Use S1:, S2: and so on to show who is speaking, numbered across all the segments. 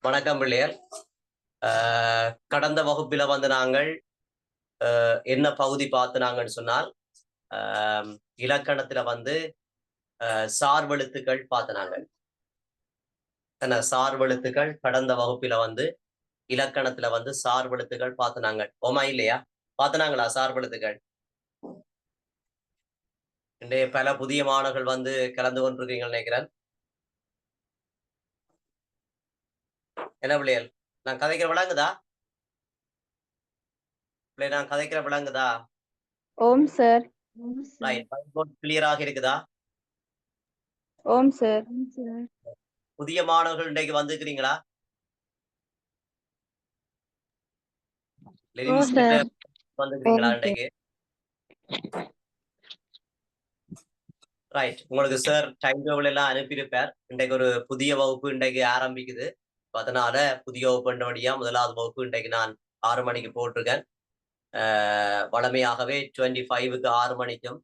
S1: வணக்கம் பிள்ளையர். கடந்த வகுப்பில வந்து நாங்கள் என்ன பகுதி பார்த்துனாங்கன்னு சொன்னால், இலக்கணத்துல வந்து சார்பெழுத்துக்கள் பார்த்துனாங்க. என்ன சார்பெழுத்துக்கள் கடந்த வகுப்பில வந்து இலக்கணத்துல வந்து சார்பெழுத்துக்கள் பார்த்துனாங்க. ஓமா இல்லையா? பார்த்துனாங்களா சார்பெழுத்துக்கள்? இன்றைய பல புதிய மாணவர்கள் வந்து கலந்து கொண்டிருக்கீங்கன்னு நினைக்கிறேன். என்ன பிள்ளைகள், நான் கதைக்கிற விளங்குதா? பிள்ளை நான் கதைக்கிற விளங்குதா?
S2: ஓம் சார்.
S1: கிளியராக இருக்குதா?
S2: ஓம் சார்.
S1: புதிய மாணவர்கள் இன்றைக்கு வந்துக்கிறீங்களா? வந்துக்கிறீங்களா இன்றைக்கு? ரைட். உங்களுக்கு சார் டைம் டேபிள் எல்லாம் அனுப்பியிருப்பார். இன்றைக்கு ஒரு புதிய வகுப்பு இன்றைக்கு ஆரம்பிக்குது. அதனால புதிய வகுப்புன்றபடியா முதலாவது வகுப்பு இன்றைக்கு நான் 6 மணிக்கு போட்டிருக்கேன். வழமையாகவே 25க்கு 6 மணிக்கும்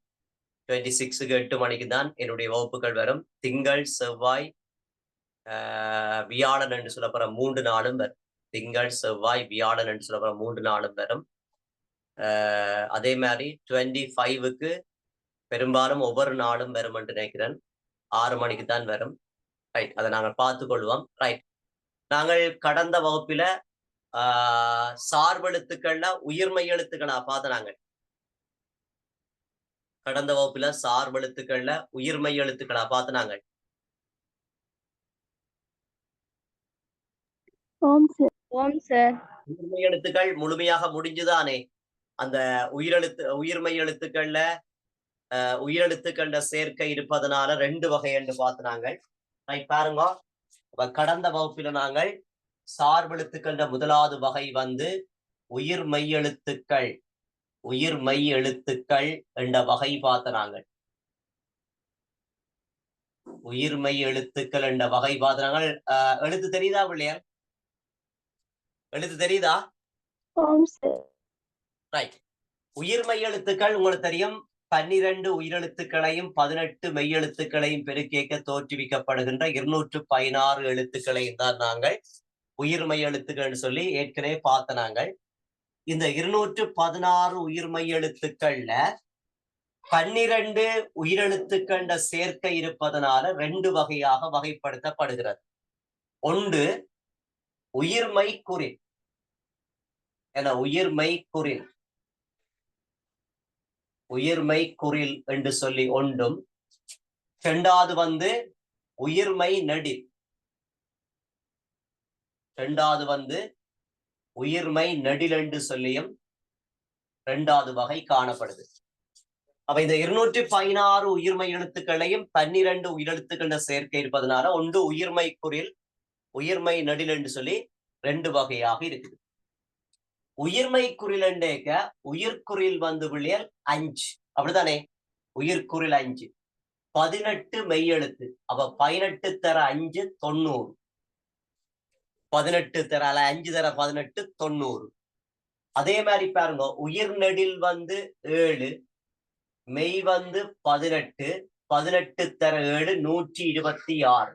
S1: 26க்கு 8 மணிக்கு தான் என்னுடைய வகுப்புகள் வரும். திங்கள், செவ்வாய், வியாழன் என்று சொல்லப்படுற 3 நாளும் வரும். திங்கள், செவ்வாய், வியாழன் என்று சொல்லப்படுற 3 நாளும் வரும். அதே மாதிரி 25க்கு பெரும்பாலும் ஒவ்வொரு நாளும் வரும் என்று நினைக்கிறேன். 6 மணிக்கு தான் வரும். ரைட். அதை நாங்கள் பார்த்துக் கொள்வோம். ரைட். நாங்கள் கடந்த வகுப்பில சார்பெழுத்துக்கள்ல உயிர்மை எழுத்துக்களா பார்த்து நாங்கள் கடந்த வகுப்பில சார்பெழுத்துக்கள்ல உயிர்மை எழுத்துக்களா பார்த்து நாங்கள். உயிர்மை எழுத்துக்கள் முழுமையாக முடிஞ்சுதானே? அந்த உயிர்மை எழுத்துக்கள்ல உயிரெழுத்துக்கள்ல சேர்க்கை இருப்பதனால 2 வகை என்று பார்த்து நாங்கள். பாருங்க, கடந்த வகுப்பில நாங்கள் சார்பெழுத்துக்கள முதலாவது வகை வந்து உயிர்மை எழுத்துக்கள் என்ற வகை பார்த்த நாங்கள். உயிர்மை எழுத்துக்கள் என்ற வகை பார்த்த நாங்கள். எழுத்து தெரியுதா பிள்ளையார்? எழுத்து தெரியுதா? ரைட். உயிர்மை எழுத்துக்கள் உங்களுக்கு தெரியும். 12 உயிரெழுத்துக்களையும் 18 மெய்யெழுத்துக்களையும் பெருக்கேற்க தோற்றுவிக்கப்படுகின்ற 216 எழுத்துக்களையும் தான் நாங்கள் உயிர்மை எழுத்துக்கள் சொல்லி ஏற்கனவே பார்த்த நாங்கள். இந்த 216 உயிர்மை எழுத்துக்கள்ல 12 உயிரெழுத்துக்கள் சேர்க்கை இருப்பதனால 2 வகையாக வகைப்படுத்தப்படுகிறது. ஒன்று உயிர்மை குறில் என உயிர்மை குறில் என்று சொல்லி ஒன்றும், இரண்டாவது வந்து உயிர்மை நெடில். உயிர்மை நெடில் என்று சொல்லியும் 2வது வகை காணப்படுது. அப்ப இந்த 216 உயிர்மை எழுத்துக்களையும் 12 உயிரெழுத்துக்கள் சேர்க்கை இருப்பதனால ஒன்று உயிர்மை குறில், உயிர்மை நெடில் என்று சொல்லி 2 வகையாக இருக்குது. உயிர்மை குறில் என்றேக்க உயிர்குறில் வந்து விழியல் 5, அப்படித்தானே? உயிர்குறில் 5, 18 மெய்யெழுத்து. அப்ப 18 தர 5 90, 18 தர 5 தர 18 90. அதே மாதிரி பாருங்க, உயிர் நெடில் வந்து 7, மெய் வந்து 18, 18 தர 7 126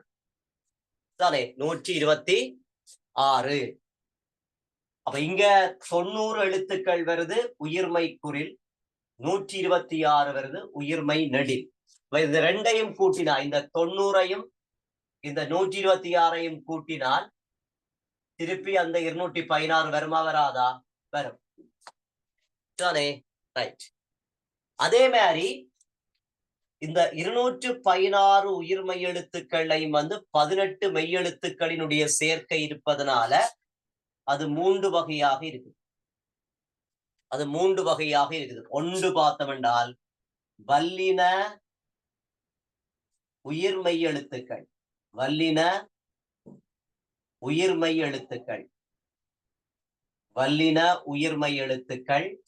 S1: தானே? 126. அப்ப இங்க 90 எழுத்துக்கள் வருது உயிர்மை குறில், 126 வருது உயிர்மை நெடில். இந்த 2ஐயும் கூட்டினால், இந்த 90ஐயும் இந்த 126ஐயும் கூட்டினால் திருப்பி அந்த 216 வருமா வராதா? வரும் தானே? ரைட். அதே மாதிரி இந்த 216 உயிர்மை எழுத்துக்களையும் வந்து 18 மெய்யெழுத்துக்களினுடைய சேர்க்கை இருப்பதனால அது 3 வகையாக இருக்குது. ஒன்று பார்த்தோம் என்றால் வல்லின உயிர்மை எழுத்துக்கள்.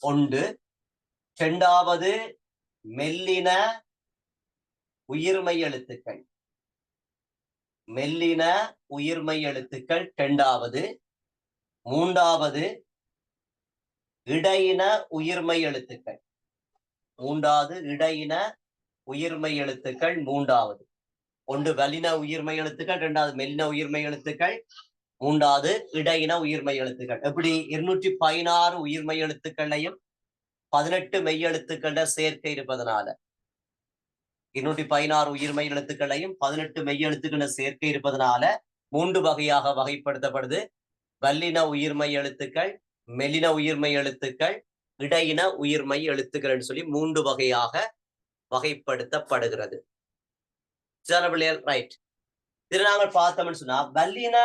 S1: ஒன்று. இரண்டாவது மெல்லின உயிர்மை எழுத்துக்கள். இரண்டாவது. மூன்றாவது இடையின உயிர்மை எழுத்துக்கள். மூன்றாவது. ஒன்று வல்லின உயிர்மை எழுத்துக்கள், இரண்டாவது மெல்லின உயிர்மை எழுத்துக்கள், மூன்றாவது இடையின உயிர்மை எழுத்துக்கள். எப்படி 216 உயிர்மை எழுத்துக்களையும் 18 மெய் எழுத்துக்கள சேர்க்கை இருப்பதனால 216 உயிர்மை எழுத்துக்களையும் 18 மெய் எழுத்துக்கள சேர்க்கை இருப்பதனால 3 வகையாக வகைப்படுத்தப்படுது. வல்லின உயிர்மை எழுத்துக்கள், மெல்லின உயிர்மை எழுத்துக்கள், இடையின உயிர்மை எழுத்துக்கள் சொல்லி 3 வகையாக வகைப்படுத்தப்படுகிறது. ரைட். இது நாங்கள் பார்த்தோம்னு சொன்னா வல்லின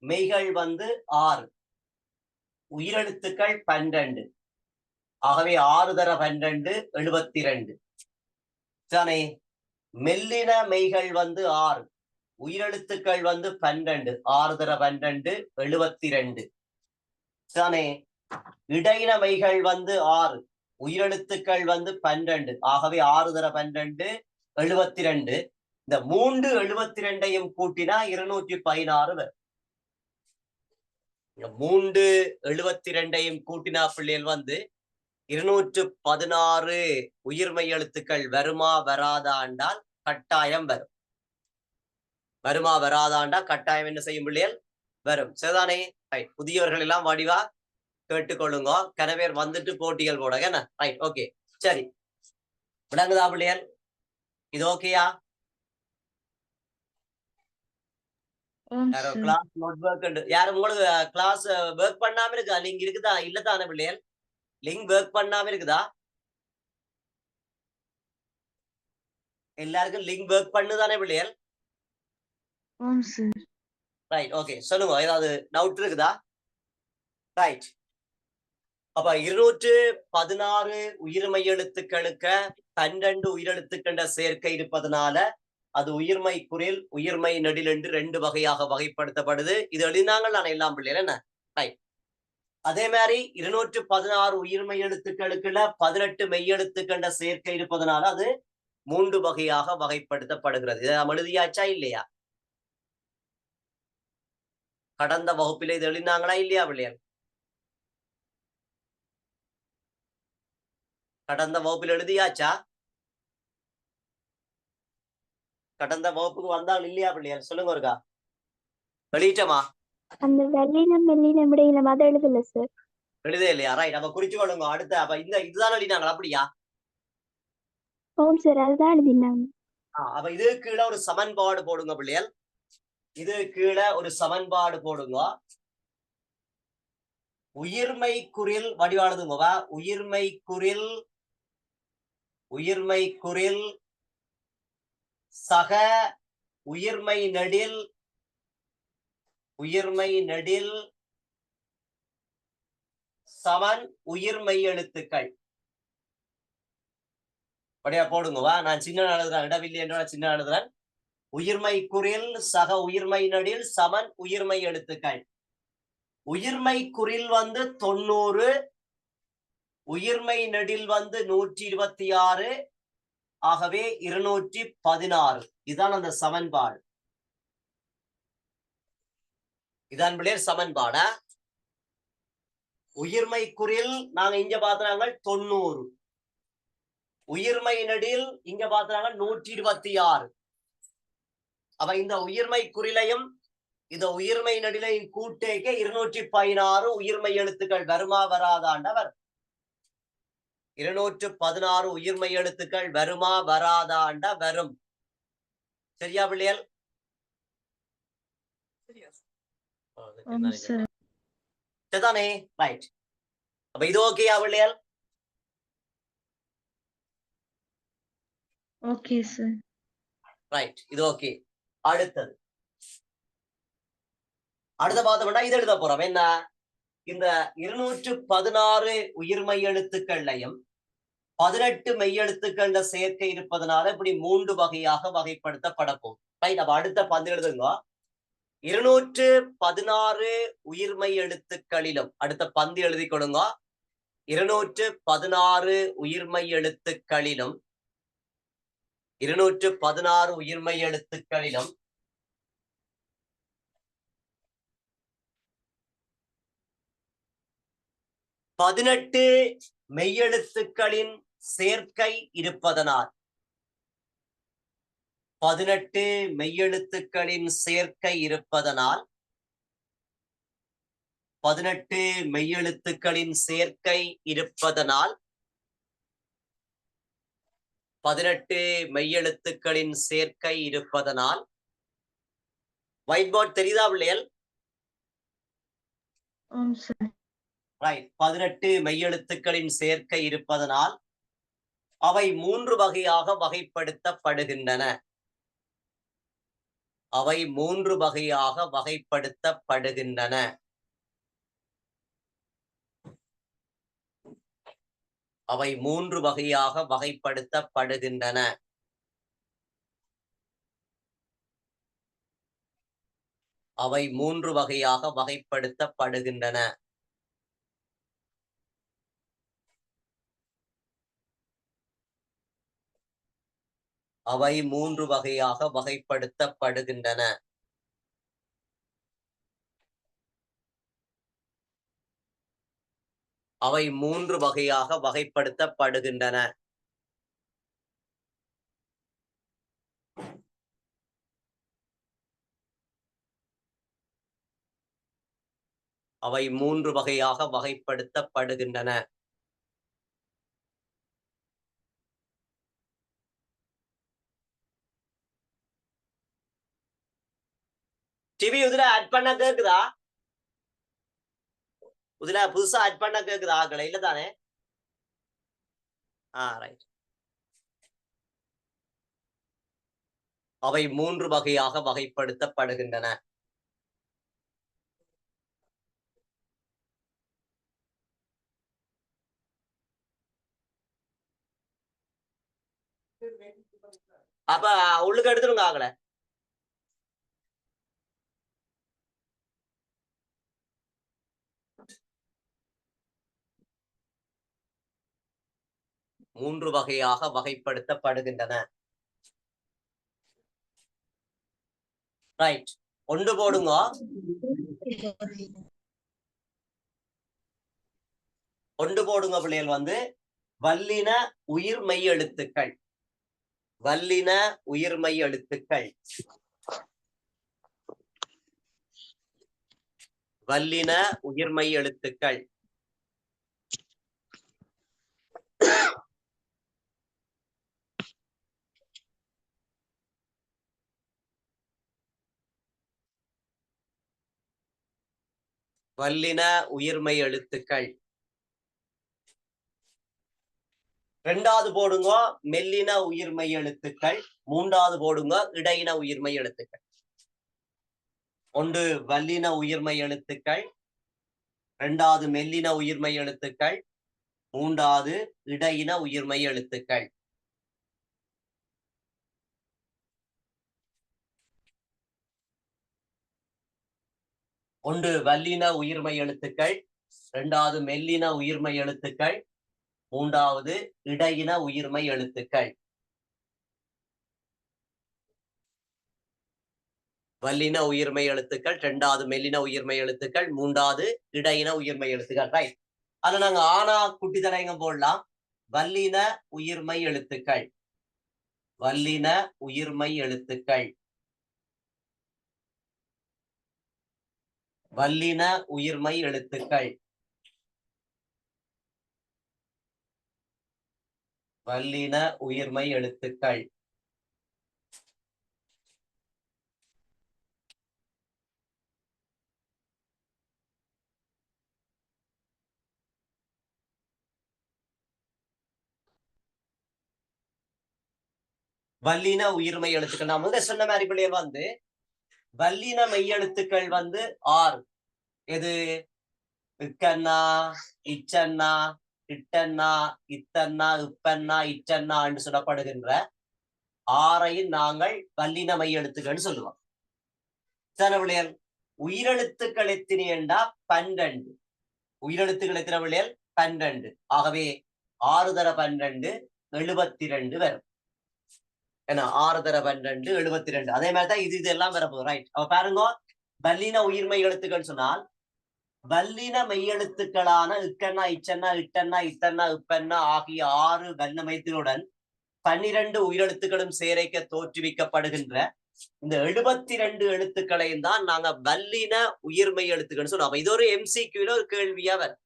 S1: மெய்கள் 6, உயிரெழுத்துக்கள் 12. ஆகவே 6 தர 12 72. தானே. மெல்லின மெய்கள் 6, உயிரெழுத்துக்கள் 12. 6 தர 12 72. தானே. இடையின மெய்கள் 6, உயிரெழுத்துக்கள் 12. ஆகவே 6 தர 12 72. இந்த 3 72ஐயும் கூட்டினா 216 வரும். 3 72ஐயும் கூட்டினா பிள்ளைகள் 216 உயிர்மை எழுத்துக்கள் வருமா வராதாண்டால் கட்டாயம் வரும். வருமா வராதாண்டா கட்டாயம் என்ன செய்யும் பிள்ளைகள் வரும். சரிதானே. ரைட். புதியவர்கள் எல்லாம் வடிவா கேட்டுக்கொள்ளுங்க. கனவேர் வந்துட்டு போட்டிகள் போட என்ன. ரைட். ஓகே. சரி, விளங்குதா பிள்ளைகள்? இது ஓகேயா? கிளாஸ் நோட் ஒர்க் யாரும் உங்களுக்கு கிளாஸ் ஒர்க் பண்ணாம இருக்கா? லிங்க் இருக்குதா? இல்லதானே பிள்ளைகள்? லிங்க் ஒர்க் பண்ணாம இருக்குதா? எல்லாருக்கும் லிங்க் ஒர்க் பண்ணுதானே பிள்ளைகள்? ரைட். ஓகே, சொல்லுங்க. ஏதாவது டவுட் இருக்குதா? ரைட். அப்ப 216 உயிர்மை எழுத்துக்களுக்கு 12 உயிரெழுத்துக்கள சேர்க்கை இருப்பதனால அது உயிர்மை குறில், உயிர்மை நெடில் என்று 2 வகையாக வகைப்படுத்தப்படுது. இது எழுதினாங்கள் நான் எல்லாம் பிள்ளைகள் என்ன. ரைட். அதே மாதிரி 216 உயிர்மை எழுத்துக்களுக்குள்ள 18 மெய்யெழுத்துக்கள சேர்க்கை இருப்பதனால அது 3 வகையாக வகைப்படுத்தப்படுகிறது. இதை நாம் எழுதியாச்சா இல்லையா? கடந்த வகுப்பில இது எழுதினாங்களா இல்லையா பிள்ளைகள்? கடந்த வகுப்பில் எழுதியாச்சா? கடந்த வகுப்புக்கு வந்தால் இல்லையா பிள்ளைகள்? சொல்லுங்க ஒருக்கா. வெளியிட்டமா?
S2: அந்த வெள்ளினம் மெல்லினம் இடையினம் அதை எழுதல சார்.
S1: எழுதே இல்லையா? ரைட். அப்ப குறிச்சு கொள்ளுங்க. அடுத்த அப்ப இதுதான் எழுதினாங்களா? அப்படியா?
S2: ஓம் சார், அதுதான் எழுதினாங்க.
S1: அப்ப இது கீழே ஒரு சமன்பாடு போடுங்க பிள்ளைகள். இது கீழே ஒரு சமன்பாடு போடுங்க. உயிர்மை குறில் வடிவானதுங்க. உயிர்மை குறில், உயிர்மை குறில் சக உயிர்மை நெடில், உயிர்மை நெடில் சமன் உயிர்மை எழுத்துக்கள். அப்படியா போடுங்க. நான் சின்ன எழுதுறேன், இடவில்லை என்ற சின்ன எழுதுறேன். உயிர்மை குறில் சக உயிர்மை நெடில் சமன் உயிர்மை எழுத்துக்கள். உயிர்மை குறில் 90, உயிர்மை நெடில் 126. ஆகவே 216. இதுதான் அந்த சமன்பாடு. இதான் பிள்ளையர் சமன்பாடா. உயிர்மை குறில் நாங்க இங்க பாத்துறாங்க 90, உயிர்மை நெடில் இங்க பாத்துறாங்க 126. அப்ப இந்த உயிர்மை குறிலையும் இந்த உயிர்மை நெடிலையும் கூட்டேக்க 216 உயிர்மை எழுத்துக்கள் வருமா வராதாண்டவர். 216 உயிர்மை எழுத்துக்கள் வருமா வராதாண்ட வரும். சரியா பிள்ளைகள்? சரிதானே. ரைட். அப்ப இது ஓகேயா பிள்ளைகள்?
S2: Okay sir.
S1: ரைட். இது ஓகே. அடுத்தது பார்த்தோம்னா இது எழுத போறோம். என்ன? இந்த 216 உயிர்மை எழுத்துக்கள்லையும் 18 மெய்யெழுத்துக்கள சேர்க்கை இருப்பதனால இப்படி 3 வகையாக வகைப்படுத்தப்பட போகும். ரைட். அப்ப அடுத்த பந்து எழுதுங்க. 216 உயிர்மை எழுத்துக்களிலும் அடுத்த பந்து எழுதி கொடுங்க. 216 உயிர்மை எழுத்துக்களிலும் 216 உயிர்மை எழுத்துக்களிலும் 18 மெய்யெழுத்துக்களின் சேர்க்கை இருப்பதனால் 18 மெய்யெழுத்துக்களின் சேர்க்கை இருப்பதனால் 18 மெய்யெழுத்துக்களின் சேர்க்கை இருப்பதனால் 18 மெய்யெழுத்துக்களின் சேர்க்கை இருப்பதனால் ஒயிட் போர்ட் தெரியுதா பிள்ளைகள்? ரைட். 18 மெய்யெழுத்துக்களின் சேர்க்கை இருப்பதனால் அவை 3 வகையாக வகைப்படுத்தப்படுகின்றன. அவை 3 வகையாக வகைப்படுத்தப்படுகின்றன. அவை 3 வகையாக வகைப்படுத்தப்படுகின்றன. அவை 3 வகையாக வகைப்படுத்தப்படுகின்றன. அவை 3 வகையாக வகைப்படுத்தப்படுகின்றன. அவை 3 வகையாக வகைப்படுத்தப்படுகின்றன. அவை 3 வகையாக வகைப்படுத்தப்படுகின்றன. டிவி இதுல ஆட் பண்ண கேக்குதா? இதுல புதுசா ஆட் பண்ண கேக்குதா? ஆகல இல்ல தானே? ரைட். அவை 3 வகையாக வகைப்படுத்தப்படுகின்றன. அப்ப உள்ளுக்கு எடுத்துருங்க. ஆகல மூன்று வகையாக வகைப்படுத்தப்படுகின்றன. ரைட். ஒன்று போடுங்க. ஒன்று போடுங்க பிள்ளைகள் வந்து வல்லின உயிர்மெய் எழுத்துக்கள். வல்லின உயிர்மெய் எழுத்துக்கள். வல்லின உயிர்மெய் எழுத்துக்கள். வல்லின உயிர்மெய் எழுத்துக்கள். ரெண்டாவது போடுங்க மெல்லின உயிர்மெய் எழுத்துக்கள். மூன்றாவது போடுங்க இடையின உயிர்மெய் எழுத்துக்கள். ஒன்று வல்லின உயிர்மெய் எழுத்துக்கள், இரண்டாவது மெல்லின உயிர்மெய் எழுத்துக்கள், மூன்றாவது இடையின உயிர்மெய் எழுத்துக்கள். ஒன்று வல்லின உயிர்மெய் எழுத்துக்கள், இரண்டாவது மெல்லின உயிர்மெய் எழுத்துக்கள், மூன்றாவது இடையின உயிர்மெய் எழுத்துக்கள். வல்லின உயிர்மெய் எழுத்துக்கள், இரண்டாவது மெல்லின உயிர்மெய் எழுத்துக்கள், மூன்றாவது இடையின உயிர்மெய் எழுத்துக்கள். ரைட். அதுல நாங்க ஆனா குட்டி தடயங்க போடலாம். வல்லின உயிர்மெய் எழுத்துக்கள். வல்லின உயிர்மெய் எழுத்துக்கள். வல்லின உயிர்மெய் எழுத்துக்கள். வல்லின உயிர்மெய் எழுத்துக்கள். வல்லின உயிர்மெய் எழுத்துக்கள். நான் முதல்ல சொன்ன மாதிரி பிள்ளைய வந்து வல்லின மெய்யெழுத்துக்கள் வந்து 6. எது? இக்கண்ணா, இச்சன்னா, இட்டன்னா, இத்தன்னா, இப்பன்னா, இச்சன்னா என்று சொல்லப்படுகின்ற 6ஐயும் நாங்கள் வல்லின மெய்யெழுத்துக்கள் சொல்லுவோம். சரி பிள்ளைகள், உயிரெழுத்துக்கள் எத்தனை என்றா 12. உயிரெழுத்துக்கள் எத்தனை பிள்ளைகள்? 12. ஆகவே 6 தர 12 72 வரும். ஏன்னா 6 தர 12 72. அதே மாதிரிதான் இது எல்லாம் வரப்போகுது. ரைட். அவ பாருங்க, வல்லின உயிர்மெய் எழுத்துக்கள் சொன்னால் வல்லின மெய்யெழுத்துக்களான இக்கண்ணா, இச்சன்னா, இட்டன்னா, இத்தன்னா, இப்பன்னா ஆகிய 6 வல்லின மெய்யெழுத்துக்களுடன் 12 உயிரெழுத்துக்களும் சேரைக்க தோற்றுவிக்கப்படுகின்ற இந்த 72 எழுத்துக்களையும் தான் நாங்க வல்லின உயிர்மை எழுத்துக்கள்னு சொல்றோம். அப்ப இது ஒரு MCQல ஒரு கேள்வியா வரும்.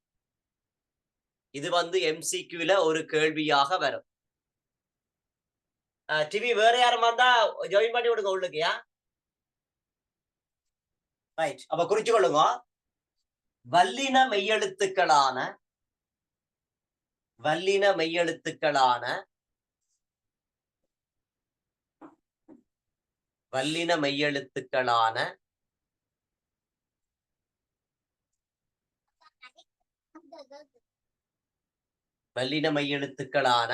S1: இது வந்து MCQல ஒரு கேள்வியாக வரும். டிவி வேற யாரும் வந்தா ஜாயின் பண்ணி விடுங்க உள்ளுக்குயா. ரைட். அப்ப குறிச்சு கொள்ளுங்க. வல்லின மெய்யெழுத்துக்களான வல்லின மெய்யெழுத்துக்களான வல்லின மெய்யெழுத்துக்களான வல்லின மெய்யெழுத்துக்களான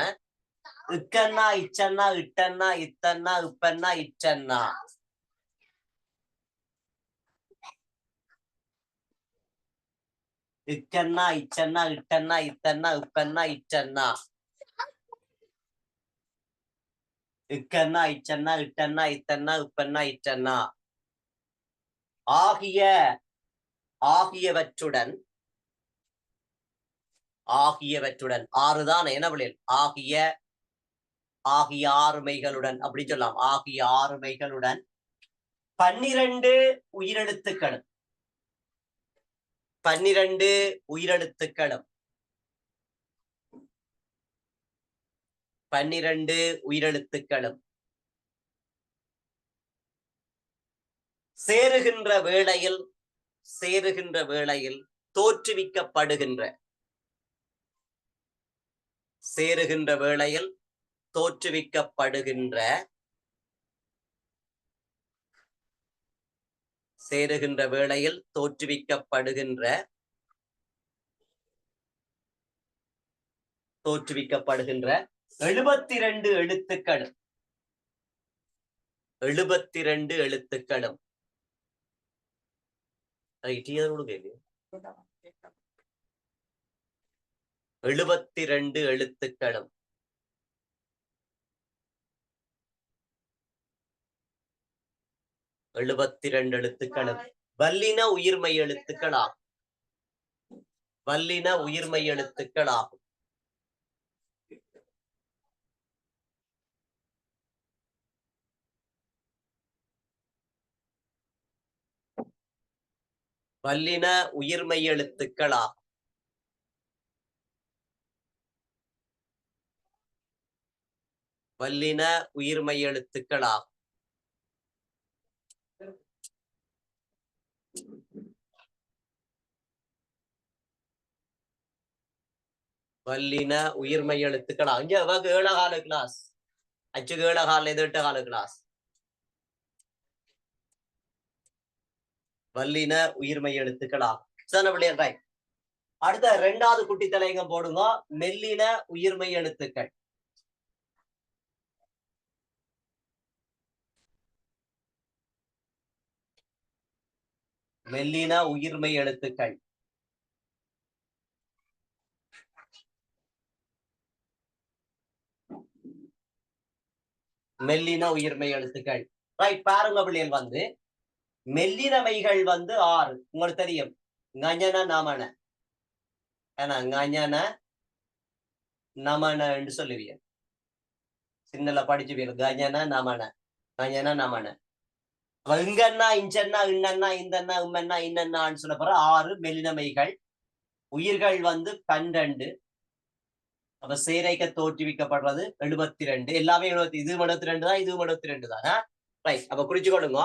S1: இக்கண்ணா இச்சன்னா இட்டன்னா இத்தன்னா இப்பன்னா இச்சன்னா இக்கண்ணா இச்சன்னா இட்டன்னா இத்தன்னா இப்பன்னா இச்சன்னா இக்கண்ணா இச்சன்னா இட்டன்னா இத்தன்னா இப்பன்னா இச்சன்னா ஆகிய ஆகியவற்றுடன் ஆகியவற்றுடன் ஆறுதான் என்ன விளையல் ஆகிய ஆகிய ஆறுமைகளுடன் அப்படி சொல்லலாம். ஆகிய ஆறுமைகளுடன் 12 உயிரெழுத்துக்களும் 12 உயிரெழுத்துக்களும் 12 உயிரெழுத்துக்களும் சேருகின்ற வேளையில் தோற்றுவிக்கப்படுகின்ற சேருகின்ற வேளையில் தோற்றுவிக்கப்படுகின்ற சேருகின்ற வேளையில் தோற்றுவிக்கப்படுகின்ற 72 எழுத்துக்களும் 72 எழுத்துக்களும் 72 எழுத்துக்களும் வல்லின உயிர்மை எழுத்துக்களாகும். வல்லின உயிர்மை எழுத்துக்களாகும். வல்லின உயிர்மை எழுத்துக்களாகும். வல்லின உயிர்மை எழுத்துக்களாகும். வல்லின உயிர்மை எழுத்துக்களாகும். இங்க ஏழகால கிளாஸ் அச்சு ஏழகால இது 8 கால கிளாஸ் வல்லின உயிர்மை எழுத்துக்களாகும். அடுத்த 2வது குட்டி தலையங்கம் போடுங்க. மெல்லின உயிர்மை எழுத்துக்கள். மெல்லின உயிர்மை எழுத்துக்கள். மெல்லின உயிர்மை எழுத்துக்கள். ரைட். பாருங்க பிள்ளைகள் வந்து மெல்லினமைகள் வந்து 6. உங்களுக்கு தெரியும். ஞன நமன ஞன நமன என்று சொல்லுவீங்க. சின்னல படிச்சு கஜன நமன ஞன நமன. இங்கன்னா இஞ்சன்னா இன்னன்னா இந்தன்னா உம்மன்னா இன்னன்னான்னு சொல்ல போற 6 மெல்லினமைகள். உயிர்கள் வந்து 12. அப்ப சேரைக்க தோற்றுவிக்கப்படுறது 72. எல்லாமே 70. இது 72 தான், இதுவும் 72 தானே. ரைட். அப்ப குறிச்சு கொள்ளுங்க.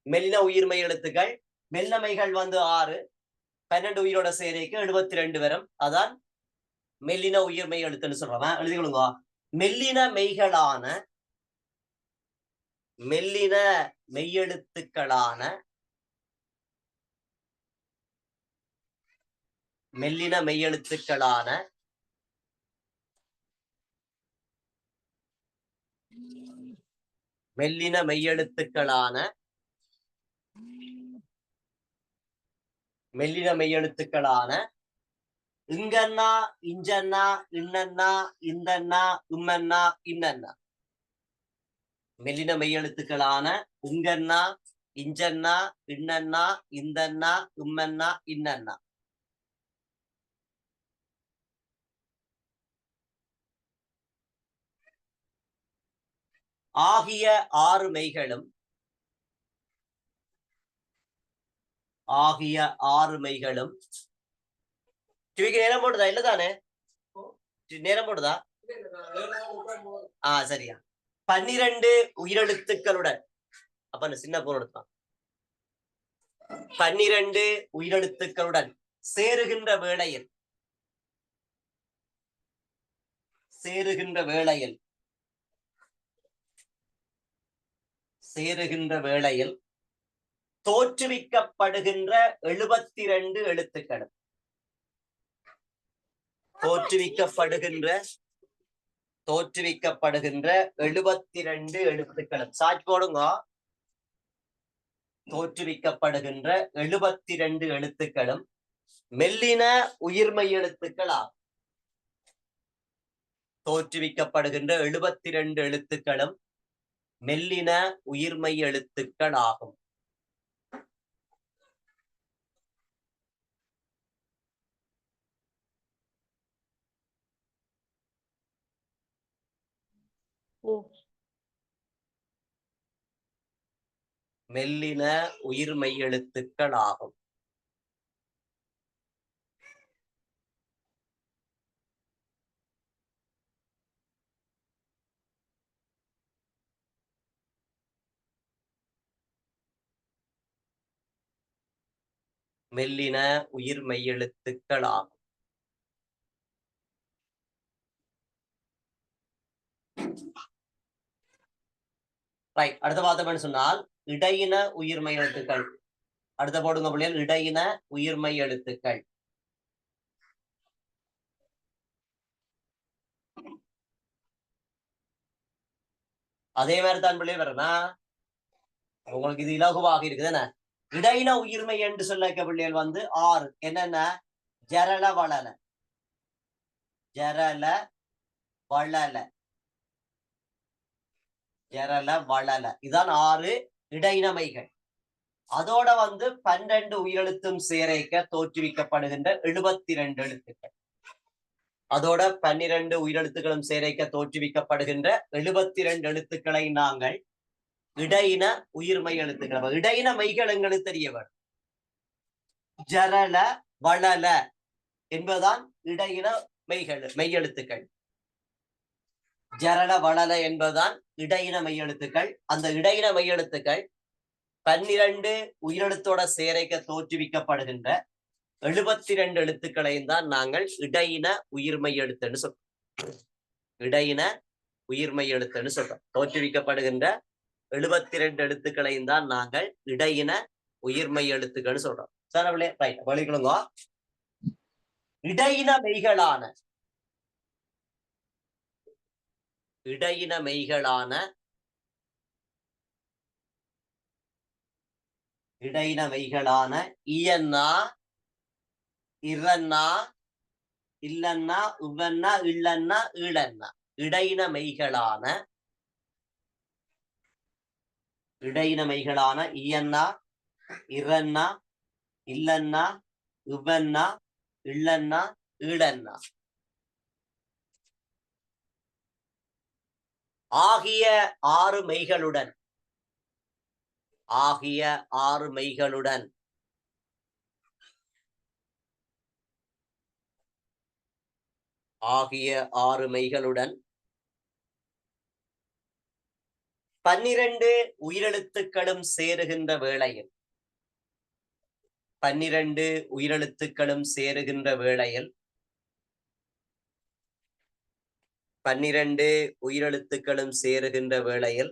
S1: மெல்லின உயிர்மை எழுத்துக்கள். மெல்லினமைகள் வந்து 6. 12 உயிரோட சேரைக்கு 72 வரும். அதான் மெல்லின உயிர்மை எழுத்துன்னு சொல்றோம். எழுதி கொள்ளுங்க. மெல்லின மெய்களான மெல்லின மெய்யெழுத்துக்களான மெல்லின மெய்யெழுத்துக்களான மெல்லின மெய்யெழுத்துக்களான மெல்லின மெய்யெழுத்துக்களான இங்கன்னா இஞ்சன்னா இன்னன்னா இந்தன்னா உம்மன்னா இன்னன்னா. மெல்லின மெய்யெழுத்துக்களான இங்கன்னா இஞ்சன்னா இன்னன்னா இந்தன்னா உம்மன்னா இன்னன்னா. ஆகிய 6 மெய்களும் ஆகிய 6 மெய்களும் டிவிக்கு நேரம் போடுதா இல்லதானே நேரம் போடுதா சரியா 12 உயிரெழுத்துக்களுடன் அப்ப சின்ன பொருள் எடுத்தான் 12 உயிரெழுத்துக்களுடன் சேருகின்ற வேளையில் தோற்றுவிக்கப்படுகின்ற 72 எழுத்துக்களும் தோற்றுவிக்கப்படுகின்ற 72 எழுத்துக்களும் சாட்சி போடுங்க தோற்றுவிக்கப்படுகின்ற 72 எழுத்துக்களும் மெல்லின உயிர்மை எழுத்துக்கள் ஆகும் தோற்றுவிக்கப்படுகின்ற 72 எழுத்துக்களும் மெல்லின உயிர்மை எழுத்துக்கள் ஆகும் மெல்லின உயிர்மை எழுத்துக்கள் ஆகும் மெல்லின உயிர்மை எழுத்துக்கள் ஆகும் அடுத்த பார்த்தோம்னு சொன்னால் இடையின உயிர்மை எழுத்துக்கள் அடுத்த போடுங்க பிள்ளைகள் இடையின உயிர்மை எழுத்துக்கள் அதே மாதிரி தான் பிள்ளைகள் வரனா உங்களுக்கு இது இலகுவாக இருக்குது என்ன இடையின உயிர்மை என்று சொல்ல பிள்ளைகள் வந்து 6 என்னென்ன ஜரல வளல இதான் 6 இடையினமைகள் அதோட வந்து 12 உயிரெழுத்தும் சேரைக்க தோற்றுவிக்கப்படுகின்ற 72 எழுத்துக்கள் அதோட 12 உயிரெழுத்துக்களும் சேரைக்க தோற்றுவிக்கப்படுகின்ற 72 எழுத்துக்களை நாங்கள் இடையின உயிர்மை எழுத்துக்கள் இடையின மைகள் எங்களுக்கு தெரிய வரும் ஜரல வளல என்பதுதான் இடையின மெய்யெழுத்துக்கள் ஜரல வளல என்பதுதான் இடையின மெய்யெழுத்துக்கள் அந்த இடையின மெய்யெழுத்துக்கள் 12 உயிரெழுத்தோட சேரைக்க தோற்றுவிக்கப்படுகின்ற 72 எழுத்துக்களையும் தான் நாங்கள் இடையின உயிர்மை எழுத்துன்னு சொல்றோம் இடையின உயிர்மை எழுத்துன்னு சொல்றோம் தோற்றுவிக்கப்படுகின்ற 72 எழுத்துக்களையும் தான் நாங்கள் இடையின உயிர்மை எழுத்துக்கள்னு சொல்றோம் சார் ரைட் வழிகளுங்க இடையின மெய்களான இயன்னா இரன்னா இல்லன்னா உவன்னா இல்லன்னா ஈழன்னா இடையின மெய்களான இயன்னா இரன்னா இல்லன்னா உவன்னா இல்லன்னா ஈழன்னா ஆகிய 6 மெய்களுடன் ஆகிய 6 மெய்களுடன் 12 உயிரெழுத்துக்களும் சேருகின்ற வேளையில் 12 உயிரெழுத்துக்களும் சேருகின்ற வேளையில் 12 உயிரெழுத்துக்களும் சேருகின்ற வேளையில்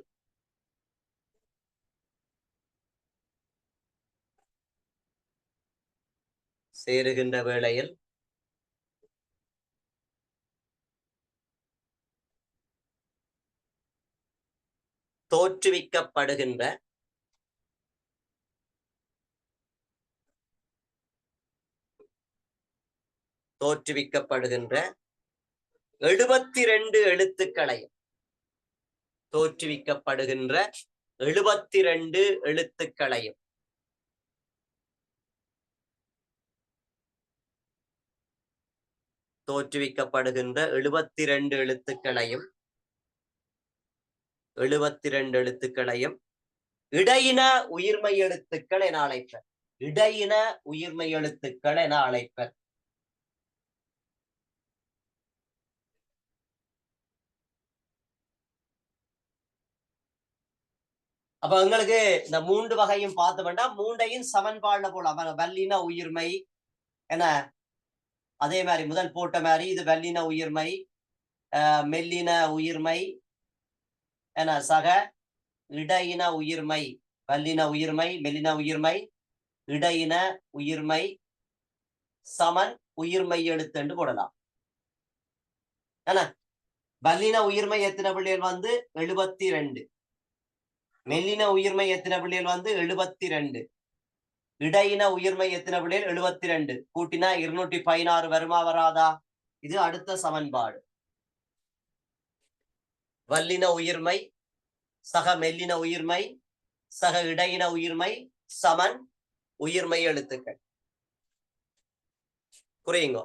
S1: தோற்றுவிக்கப்படுகின்ற 72 எழுத்துக்களையும் தோற்றுவிக்கப்படுகின்ற 72 எழுத்துக்களையும் தோற்றுவிக்கப்படுகின்ற 72 எழுத்துக்களையும் 72 எழுத்துக்களையும் இடையின உயிர்மை எழுத்துக்கள் என அழைப்பர் இடையின உயிர்மை எழுத்துக்கள் என அழைப்பர். அப்ப எங்களுக்கு இந்த 3 வகையும் பார்த்து வேண்டாம், 3ஐயும் சமன்பாடுல போலாம். வல்லின உயிர்மை என அதே மாதிரி முதல் போட்ட மாதிரி இது வல்லின உயிர்மை, மெல்லின உயிர்மை என சக இடையின உயிர்மை, வல்லின உயிர்மை, மெல்லின உயிர்மை, இடையின உயிர்மை சமன் உயிர்மை எழுத்துன்னு போடலாம். என்ன வல்லின உயிர்மை எத்தனை பிள்ளைகள் வந்து 72, மெல்லின உயிர்மை எத்தனை பிள்ளைகள் வந்து 72, இடையின உயிர்மை எத்தனை பிள்ளைகள் 72, கூட்டினா 216 வருமா வராதா? இது அடுத்த சமன்பாடு. வல்லின உயிர்மை சக மெல்லின உயிர்மை சக இடையின உயிர்மை சமன் உயிர்மை எழுத்துக்கள். புரியுங்க?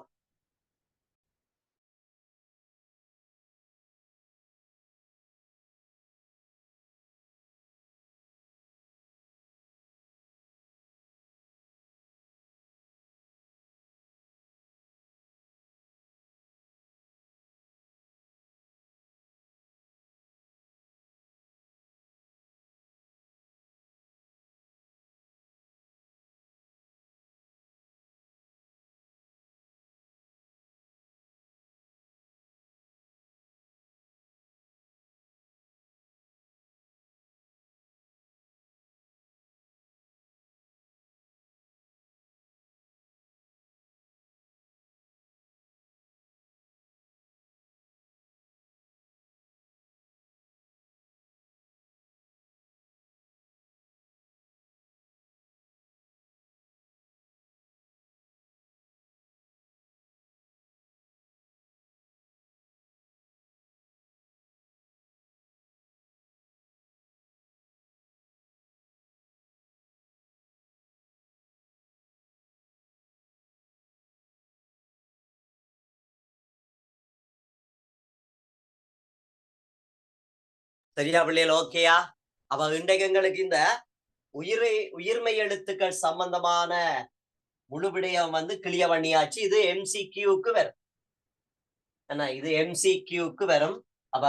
S1: சரியா பிள்ளைகள்? ஓகேயா? அப்ப இன்றைக்கு எங்களுக்கு இந்த உயிர்மை எழுத்துக்கள் சம்பந்தமான முழு விடயம் வந்து கிளிய பண்ணியாச்சு. இது MCQக்கு வரும். என்ன இது MCQக்கு வரும். அப்ப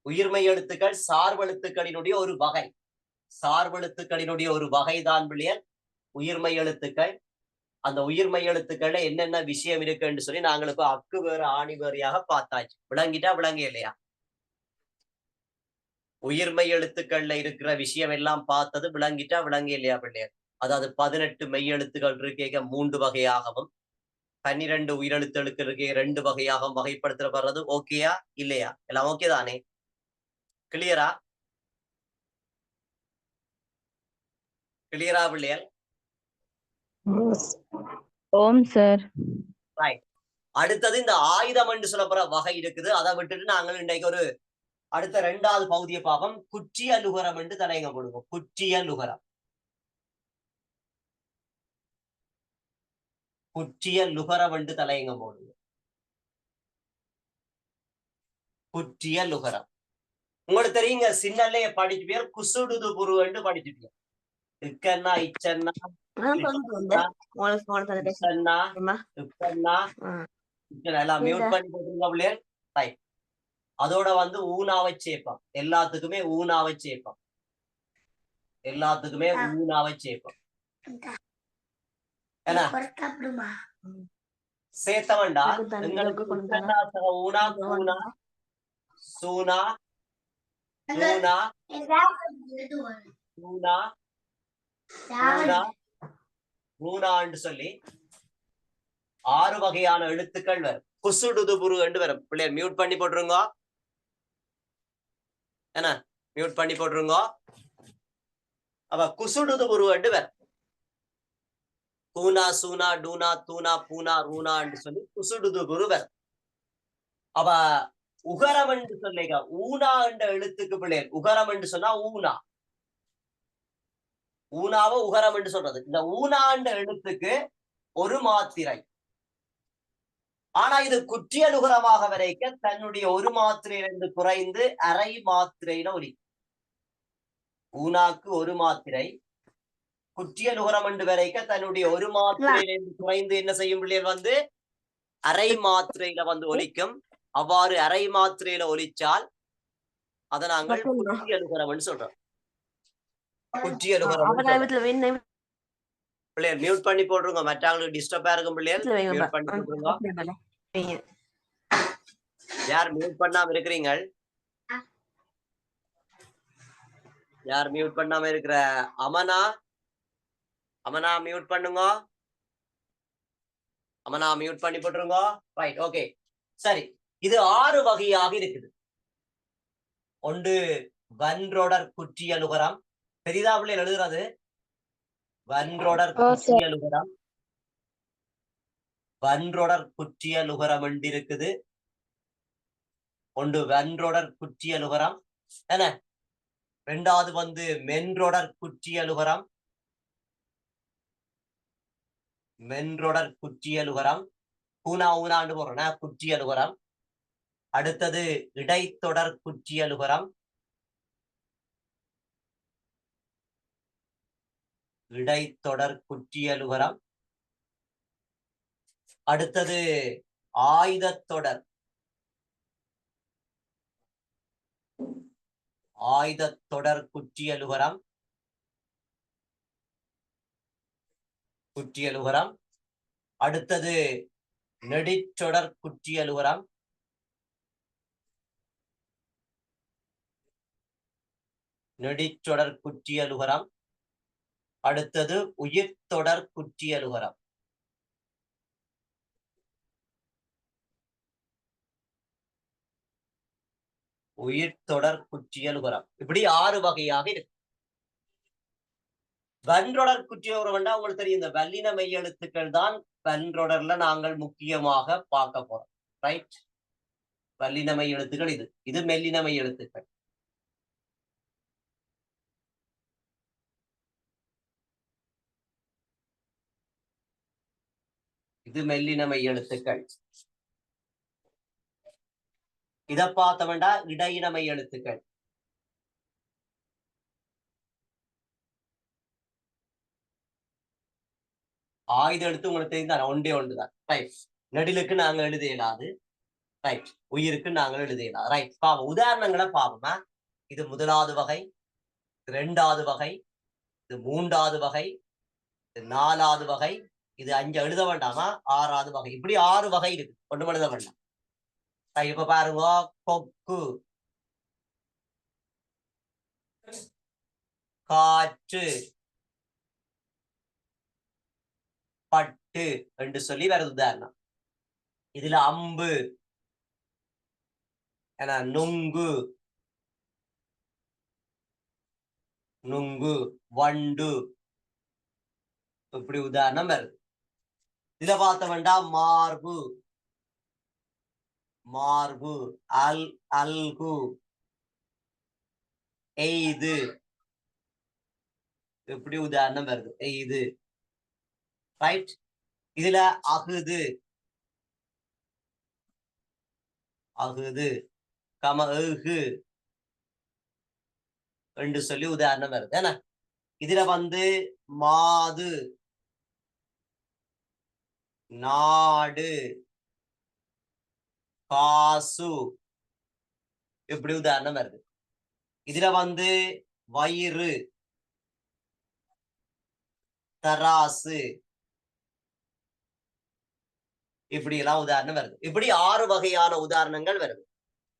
S1: உயிர்மை எழுத்துக்கள் சார்பெழுத்துக்களினுடைய ஒரு வகை, சார்பெழுத்துக்களினுடைய ஒரு வகைதான் பிள்ளைகள் உயிர்மை எழுத்துக்கள். அந்த உயிர்மை எழுத்துக்கள்ல என்னென்ன விஷயம் இருக்குன்னு சொல்லி நாங்களுக்கு அக்கு வேறு ஆணி வேறையாக பார்த்தாச்சு. விளங்கிட்டா விளங்க இல்லையா? உயிர்மை எழுத்துக்கள்ல இருக்கிற விஷயம் எல்லாம் பார்த்தது விளங்கிட்டா விளங்க இல்லையா பிள்ளையர்? அதாவது 18 மெய் எழுத்துக்கள் இருக்க 3 வகையாகவும் 12 உயிரெழுத்துக்களுக்கு இருக்க 2 வகையாகவும் வகைப்படுத்தப்படுறது. ஓகேயா இல்லையா? எல்லாம் ஓகே தானே? கிளியரா? கிளியரா பிள்ளையர்?
S3: ஓம் சார்.
S1: அடுத்தது இந்த ஆயுதம் என்று சொல்லப்படுற வகை இருக்குது. அதை விட்டுட்டு நாங்கள் இன்றைக்கு ஒரு அடுத்த 2வது பகுதியை பார்ப்போம். குற்றியலுகரம் என்று தலைங்க போடுவோம். குற்றியலுகரம், குற்றியலுகரம் என்று தலையங்க போடுவோம். குற்றியலுகரம் உங்களுக்கு தெரியுங்க. சின்னல்லைய படிச்சு பேர் குசுடுது புரு என்று படிச்சுட்டு இக்கன்னா இச்சன்னா எல்லாம் மியூட் பண்ணி போட்டுருங்க பிள்ளைகள். அதோட வந்து ஊனாவை சேர்ப்போம். எல்லாத்துக்குமே ஊனாவை சேர்ப்போம். எல்லாத்துக்குமே ஊனாவை சேர்ப்போம். என்ன சேர்த்த வேண்டாம். எங்களுக்கு ஊனா கூனா சூனா ஊனா ஊனா ஊனா ஊனான்னு சொல்லி 6 வகையான எழுத்துக்கள் வரும். குசுடுது புரு என்று வரும். பிள்ளையர் மியூட் பண்ணி போட்டுருங்க. என்ன மியூட் பண்ணி போட்டுருங்க. அப்ப குசுடுது புரு என்று வரும். கூனா சூனா டூனா தூனா பூனா ரூனா என்று சொல்லி குசுடுது புரு வரும். அப்ப உகரம் என்று சொல்லிங்க. ஊனா என்ற எழுத்துக்கு பிள்ளையர் உகரம் என்று சொன்னா ஊனா, ஊனாவை உகரம் என்று சொல்றது. இந்த ஊனா என்ற எழுத்துக்கு ஒரு மாத்திரை. ஆனா இது குற்றியலுகரமாக வரைக்க தன்னுடைய ஒரு மாத்திரையிலிருந்து குறைந்து அரை மாத்திரையில ஒலி. ஊனாக்கு ஒரு மாத்திரை, குற்றியலுகரம் என்று வரைக்க தன்னுடைய ஒரு மாத்திரையிலிருந்து குறைந்து என்ன செய்யும் பிள்ளைகள் வந்து அரை மாத்திரையில வந்து ஒலிக்கும். அவ்வாறு அரை மாத்திரையில ஒலிச்சால் அதை நாங்கள் குற்றியலுகரம் சொல்றோம். குற்றியலுகரம் பிள்ளைகள் மியூட் பண்ணி போட்டுருங்க, மற்றவங்களுக்கு டிஸ்டர்பா இருக்கும். பிள்ளைகள் மியூட் பண்ணி போட்டுருங்க. யார் மியூட் பண்ணாம இருக்கிறீங்க? யார் மியூட் பண்ணாம இருக்கிற? அமனா, அமனா மியூட் பண்ணுங்க. அமனா மியூட் பண்ணி போட்டுருங்க. ரைட், ஓகே, சரி. இது 6 வகையாக இருக்குது. ஒன்று வன்றொடர் குற்றியலுகரம். பெரிதா பிள்ளைகள் எழுதுறது? வன்றொடர் குற்றியலுகரம். வன்றொடர் குற்றியலுகரம் என்று இருக்குது. ஒன்று வன்றொடர் குற்றியலுகரம் என்ன. ரெண்டாவது வந்து மென்றொடர் குற்றியலுகரம். மென்றொடர் குற்றியலுகரம் பூனா ஊனாண்டு போறோம் குற்றியலுகரம். அடுத்தது இடைத்தொடர் குற்றியலுகரம். இடைத்தொடர் குற்றியலுகரம். அடுத்தது ஆயுதத்தொடர். ஆயுதத்தொடர் குற்றியலுகரம். குற்றியலுகரம். அடுத்தது நெடிச்சொடர் குற்றியலுகரம். நெடிச்சொடர் குற்றியலுகரம். அடுத்தது உயிர்த்தொடர் குற்றியலுகரம். உயிர்த்தொடர் குற்றியலுகரம். இப்படி 6 வகையாக இருக்கு. வன்றொடர் குற்றியலுகரம் உங்களுக்கு தெரியும், இந்த வல்லின மெய் எழுத்துக்கள் தான் வன்றொடர்ல நாங்கள் முக்கியமாக பார்க்க போறோம். ரைட், வல்லின மெய் எழுத்துக்கள் இது. இது மெல்லின மெய் எழுத்துக்கள். இது மெல்லின மெய் எழுத்துக்கள். இதை பார்த்தோம்டா இடையினமை எழுத்துக்கள். ஆயுத எழுத்து உங்களுக்கு தெரிந்தால் ஒன்றே ஒன்றுதான். ரைட், நெடிலுக்கு நாங்கள் எழுத இயலாது. ரைட், உயிருக்கு நாங்கள் எழுத இயலாது. ரைட், பாவம் உதாரணங்களை பாவமா. இது முதலாவது வகை, இரண்டாவது வகை, இது மூன்றாவது வகை, இது நாலாவது வகை, இது 5 எழுத வேண்டாமா, 6வது வகை. இப்படி 6 வகை இருக்கு, ஒன்றும் எழுத வேண்டாம். இப்ப பாருங்க, கொக்கு, காற்று, பட்டு என்று சொல்லி வருது உதாரணம். இதுல அம்பு, நுங்கு, நுங்கு, வண்டு, இப்படி உதாரணம் வருது. இதுல பார்த்த வேண்டாம், மார்பு, மார்பு, அல்கு, எய்து, இப்படி உதாரணம் வருது. எய்து. ரைட், இதுல அகுது, அகுது, கமகு என்று சொல்லி உதாரணம் வருது. ஏன்னா இதுல வந்து மாது, நாடு, காசு, இப்படி உதாரணம் வருது. இதுல வந்து வயிறு, தராசு, இப்படி எல்லாம் உதாரணம் வருது. இப்படி 6 வகையான உதாரணங்கள் வருது.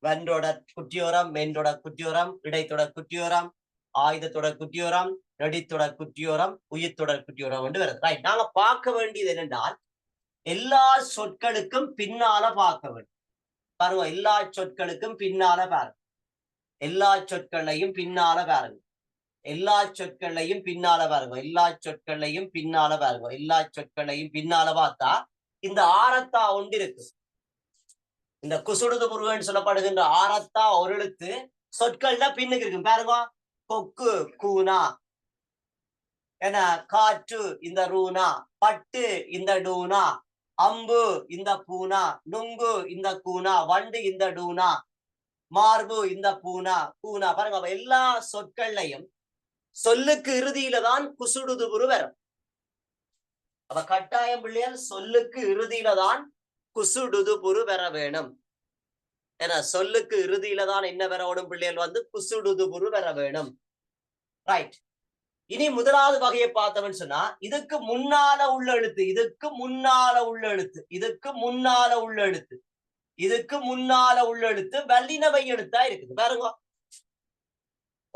S1: வன்றொடர் குற்றியோரம், மென்றொடர் குற்றியோரம், இடைத்தொடர் குற்றியோரம், ஆயுதத்தொடர் குற்றியோரம், நெடித்தொடர் குற்றியோரம், உயிர்த்தொடர் குற்றியோரம் என்று வருது. ரைட், நாங்க பார்க்க வேண்டியது என்னென்றால் எல்லா சொற்களுக்கும் பின்னால பார்க்க வேண்டும். பாருங்க, எல்லா சொற்களுக்கும் பின்னால பாருங்க. எல்லா சொற்களையும் பின்னால பாருங்க. எல்லா சொற்களையும் பின்னால பாருங்க. எல்லா சொற்களையும் பின்னால பாருங்க. எல்லா சொற்களையும் பின்னால பார்த்தா இந்த ஆரத்தா ஒன்று இருக்கு. இந்த குசுடுது முருகன் சொல்லப்படுகின்ற ஆரத்தா ஒரு எழுத்து சொற்கள்ல பின்னுக்கு இருக்கு. பாருங்க, கொக்கு, கூனா, ஏன்னா காற்று, இந்த ரூனா, பட்டு, இந்த டூனா, அம்பு, இந்த பூனா, நுங்கு, இந்த கூனா, வண்டு, இந்த டூனா, மார்பு, இந்த பூனா, கூனா. பாருங்க, எல்லா சொற்கள்லையும் சொல்லுக்கு இறுதியில தான் குசுடுதுபுரு வரும். அப்ப கட்டாயம் பிள்ளைகள் சொல்லுக்கு இறுதியில தான் குசுடுதுபுரு வர வேணும். ஏன்னா சொல்லுக்கு இறுதியில தான் என்ன வரணும் பிள்ளைகள் வந்து குசுடுதுபுரு வர வேணும். ரைட். இனி முதலாவது வகையை பார்த்தவன் சொன்னா இதுக்கு முன்னால உள்ள எழுத்து, இதுக்கு முன்னால உள்ள எழுத்து, இதுக்கு முன்னால உள்ள எழுத்து, இதுக்கு முன்னால உள்ள எழுத்து வல்லினமை எழுத்தா இருக்குது. பாருங்க,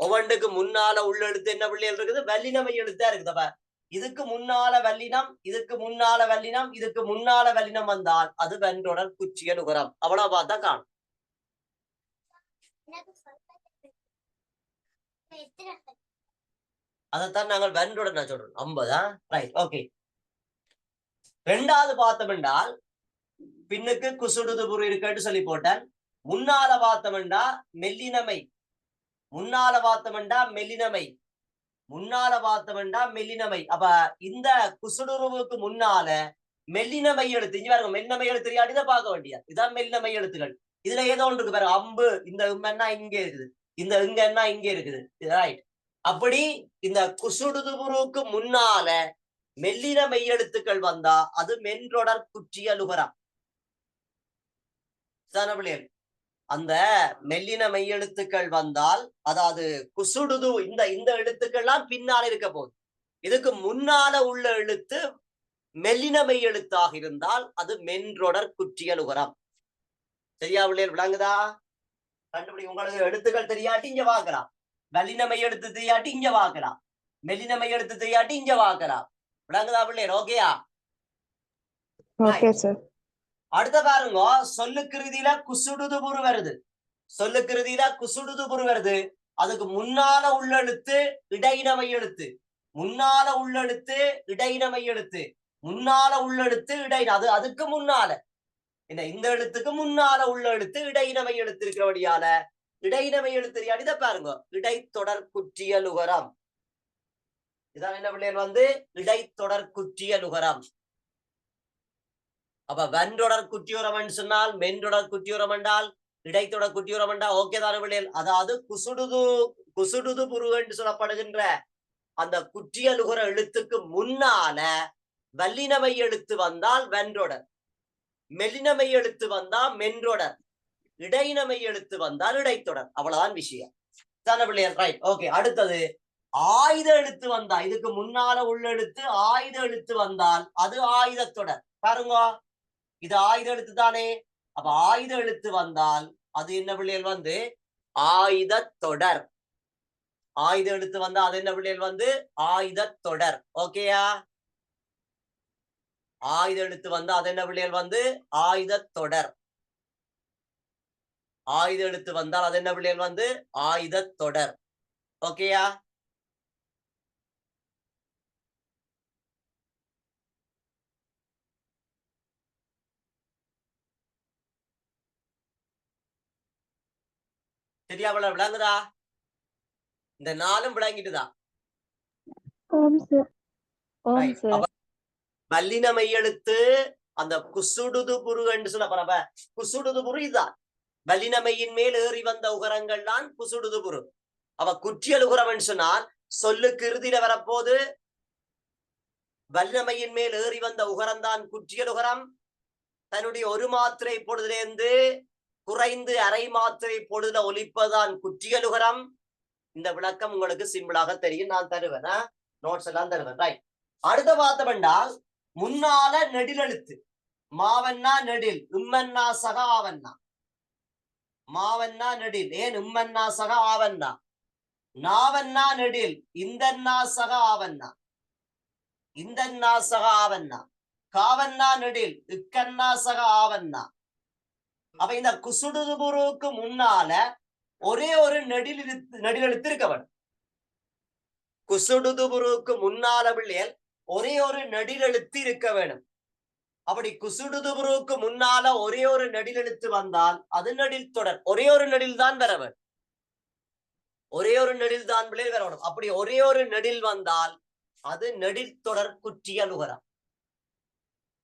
S1: ஒவ்வொன்றுக்கு முன்னால உள்ள எழுத்து என்ன பிள்ளைகள் இருக்குது? வல்லினமை எழுத்தா இருக்குது. இதுக்கு முன்னால வல்லினம், இதுக்கு முன்னால வல்லினம், இதுக்கு முன்னால வல்லினம் வந்தால் அது வென்றொடர் குற்றிய நுகரம். அவ்வளவு பார்த்தா காணும். அதைத்தான் நாங்கள் வென்றொடர் நான் சொல்றோம். 50. Right, okay. ரெண்டாவது பார்த்தோம் என்றால் பின்னுக்கு குசுடுதுபுரு இருக்குன்னு சொல்லி போட்டேன். முன்னால பார்த்தோம்டா மெல்லினமை, முன்னால பார்த்தோம்டா மெல்லினமை, முன்னால பார்த்தோம்டா மெல்லினமை. அப்ப இந்த குசுடுருவுக்கு முன்னால மெல்லினமை எழுத்து இங்க பாருங்க. மெல்லினமை எழுத்து தெரியாட்டிதான் பார்க்க வேண்டியது. இதான் மெல்லினமை எழுத்துகள். இதுல ஏதோ ஒன்று இருக்கு பாருங்க. அம்பு, இந்த இம்மன்னா இங்க இருக்குது, இந்த இங்கன்னா இங்க இருக்குது. ரைட். அப்படி இந்த குசுடுதுபுருக்கு முன்னால மெல்லின மெய்யெழுத்துக்கள் வந்தா அது மென்றொடர் குற்றிய லுகரம். அந்த மெல்லின மெய்யெழுத்துக்கள் வந்தால், அதாவது குசுடுது இந்த எழுத்துக்கள்லாம் பின்னால் இருக்க போகுது. இதுக்கு முன்னால உள்ள எழுத்து மெல்லின மெய்யெழுத்தாக இருந்தால் அது மென்றொடர் குற்றிய லுகரம். சரியா பிள்ளைகள்? விளங்குதா? கண்டுபிடி. உங்களுக்கு எழுத்துக்கள் தெரியாட்டி இங்க பார்க்கலாம், வல்லினமை எழுத்து தெரியாட்டி இங்க பார்க்கலாம், மெல்லினமை எழுத்து தெரியாட்டி இங்க பார்க்கலாம். விளங்குதா பிள்ளைகள்? ஓகேயா?
S2: Okay sir.
S1: அடுத்த பாருங்க, சொல்லுக்கு இறுதியில குசுடுதுபுரு வருது. சொல்லுக்கு இறுதியில குசுடுதுபுரு வருது. அதுக்கு முன்னால உள்ள எழுத்து இடையினமை எழுத்து, முன்னால உள்ள எழுத்து இடையினமை எழுத்து, முன்னால உள்ள எழுத்து அது அதுக்கு முன்னால என்ன, இந்த எழுத்துக்கு முன்னால உள்ள எழுத்து இடையினமை எழுத்து இருக்கிறபடியால இடையினமை எழுத்து தெரியாது. இதை பாருங்க, இடைத்தொடர் குற்றிய லுகரம். இதான் என்ன பிள்ளைகள் வந்து இடைத்தொடர் குற்றிய லுகரம். அப்ப வென்றொடர் குற்றியுரம் சொன்னால் மென்றொடர் குற்றியுரம் என்றால் இடைத்தொடர் குற்றியுரம் என்றால் ஓகே தானே பிள்ளைகள்? அதாவது குசுடுது புரு என்று சொல்லப்படுகின்ற அந்த குற்றிய லுகர எழுத்துக்கு முன்னால வல்லினமை எழுத்து வந்தால் வென்றொடர், மெல்லினமை எழுத்து வந்தால் மென்றொடர், இடையினமை எழுத்து வந்தால் இடைத்தொடர். அவ்வளவுதான் விஷயம். தானே பிள்ளைகள்? Right, okay. அடுத்தது ஆயுத எழுத்து வந்தா, இதுக்கு முன்னால உள்ள எழுத்து ஆயுத எழுத்து வந்தால் அது ஆயுதத்தொடர். பாருங்க, இது ஆயுத எழுத்து தானே. அப்ப ஆயுத எழுத்து வந்தால் அது என்ன பிள்ளைகள் வந்து ஆயுதத்தொடர். ஆயுத எழுத்து வந்தா அது என்ன பிள்ளைகள் வந்து ஆயுதத்தொடர். ஓகேயா? ஆயுத எழுத்து வந்தா அது என்ன பிள்ளைகள் வந்து ஆயுதத்தொடர். ஆயுத எழுத்து வந்தால் அது என்ன பிள்ளைகள் வந்து ஆயுதத்தொடர். ஓகேயா? சரியா? விளங்குதா? இந்த நாளும் விளங்கிட்டுதான். வல்லின மெய்யெழுத்து அந்த குசுடுது புரு என்று சொல்ல பரவ குசுடுது புரு இதுதான். வல்லினமையின் மேல் ஏறி வந்த உகரங்கள் தான் குசுடுது புரு. அவ குற்றியல் உகரம் சொன்னால் சொல்லுக்கு இறுதியில வரப்போது வல்லினமையின் மேல் ஏறி வந்த உகரம் தான் குற்றியல் உகரம். தன்னுடைய ஒரு மாத்திரை பொழுதிலிருந்து குறைந்து அரை மாத்திரை பொழுதுல ஒலிப்பதுதான் குற்றியல் உகரம். இந்த விளக்கம் உங்களுக்கு சிம்பிளாக தெரியும். நான் தருவேன், நோட்ஸ் எல்லாம் தருவேன். ரைட். அடுத்த பார்த்தோம் என்றால் முன்னால நெடில் எழுத்து. மாவண்ணா நெடில், இம்மன்னா சக ஆவண்ணா. மாவண்ணா நெடில், ஏன் இம்மன்னா சக ஆவண்ணா. நாவண்ணா நெடில், இந்தன்னா சக ஆவண்ணா, இந்தன்னா சக ஆவண்ணா. காவண்ணா நெடில், இக்கண்ணா சக ஆவண்ணா. அப்ப இந்த குசுடுதுபுருக்கு முன்னால ஒரே ஒரு நெடில் எழுத்து இருக்க வேணும். குசுடுதுபுருக்கு முன்னால பிள்ளைகள் ஒரே ஒரு நெடில் எழுத்து இருக்க வேணும். அப்படி குசுடுதுபுருக்கு முன்னால ஒரே ஒரு நெடில் எழுத்து வந்தால் அது நெடில் தொடர். ஒரே ஒரு நெடில் தான் வர வேணும். ஒரே ஒரு நெடில் தான் பிள்ளைகள் வர வேணும். அப்படி ஒரே ஒரு நெடில் வந்தால் அது நெடில் தொடர் குற்றிய லுகரம்.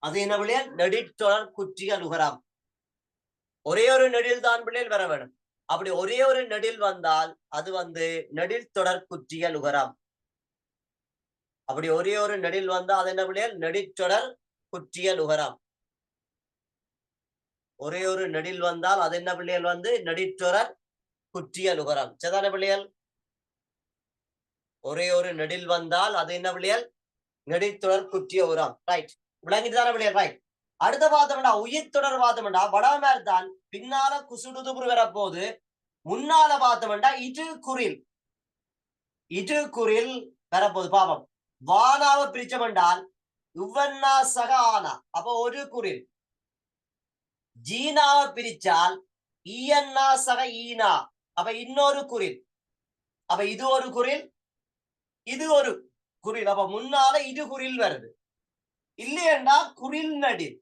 S1: அது என்ன பிள்ளைகள்? நெடில் தொடர் குற்றிய லுகரம். ஒரே ஒரு நெடில் தான் பிள்ளைகள் வர வேணும். அப்படி ஒரே ஒரு நெடில் வந்தால் அது வந்து நெடில் தொடர் குற்றிய லுகரம். அப்படி ஒரே ஒரு நெடில் வந்தா அது என்ன பிள்ளைகள்? நெடிற்றொடர் குற்றியல் உகரம். ஒரே ஒரு நெடில் வந்தால் அது என்ன பிள்ளைகள்? வந்து நெடிற்றொடர் குற்றியல் உகரம். சரிதான பிள்ளைகள்? ஒரே ஒரு நெடில் வந்தால் அது என்ன பிள்ளைகள்? நெடித்தொடர் குற்றிய உரம். ரைட், விளங்கிட்டுதான பிள்ளைகள்? ரைட். அடுத்த பார்த்தோம்னா உயிர் தொடர் பார்த்தோம்னா வடமேல் தான் பின்னால குசுடுதுபுரு வரப்போது, முன்னால பார்த்தோம்னா இது குரில், இது குரில் வரப்போது. பாவம் வானாவை பிரிச்சமென்றால் இவ்வண்ணா சக ஆனா, அப்ப ஒரு குரில். ஜீனாவை பிரிச்சால் ஈயன்னா சக ஈனா, அப்ப இன்னொரு குரில். அப்ப இது ஒரு குரில், இது ஒரு குரில். அப்ப முன்னால இது குரில் வருது. இல்லையண்டா குரில் நடில்.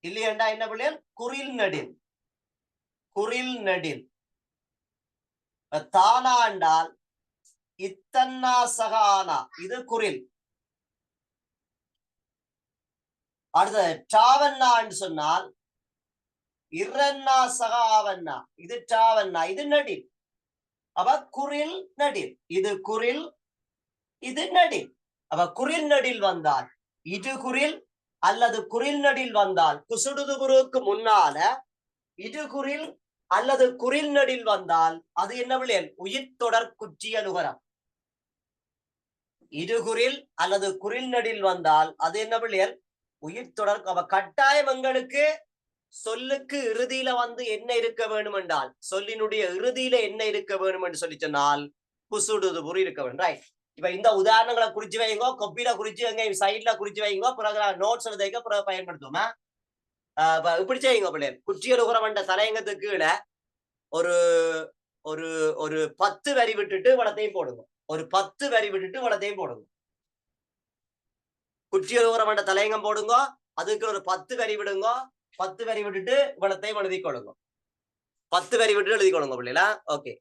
S1: இல்லையண்டா என்ன பிள்ளைகள்? குரில் நடில். குரில் நடில். தானா என்றால் இத்தன்னா சக ஆனா, இது குரில். அடுத்த டாவண்ணா என்று சொன்னால் இரண்ணா சக ஆவண்ணா, இது டாவண்ணா, இது நடில். அப்ப குரில் நடில். இது குரில், இது நடில். அப்ப குரில் நடில் வந்தால் இது குரில் அல்லது குரில் நடில் வந்தால் குசுடுதுபுருக்கு முன்னால இது குரில் அல்லது குரில் நடில் வந்தால் அது என்ன பிள்ளைகள்? உயிர் தொடர் குற்றியல் உகரம். இது குரில் அல்லது குரில் நடில் வந்தால் அது என்ன பிள்ளைகள்? உயிர் தொடர். அவ கட்டாயம் எங்களுக்கு சொல்லுக்கு இறுதியில வந்து என்ன இருக்க வேண்டும் என்றால், சொல்லினுடைய இறுதியில என்ன இருக்க வேண்டும் என்று சொல்லி சொன்னால் குசுடுதுபுரு இருக்க வேண்டும். ரைட். இப்ப இந்த உதாரணங்களை குறிச்சு வைங்கோ, கொப்பியில குறிச்சு எங்க சைட்ல குறிச்சு வைங்கோ, பிறகு நோட்ஸ் எழுதைக்க பிறகு பயன்படுத்துவோமா? இப்படி செய்யுங்க பிள்ளைகள். குற்றியல் உகரம் என்ற தலையங்கத்துக்கு கீழே ஒரு ஒரு ஒரு 10 வரி விட்டுட்டு வளத்தையும் போடுங்க. ஒரு 10 வரி விட்டுட்டு வளத்தையும் போடுங்க. குற்றியல் உகரம் என்ற தலையங்கம் போடுங்க, அதுக்கு ஒரு 10 வரி விடுங்க. 10 வரி விட்டுட்டு வளத்தையும் எழுதி கொள்ளுங்க. 10 வரி விட்டு எழுதி கொள்ளுங்க பிள்ளைகளா. ஓகே.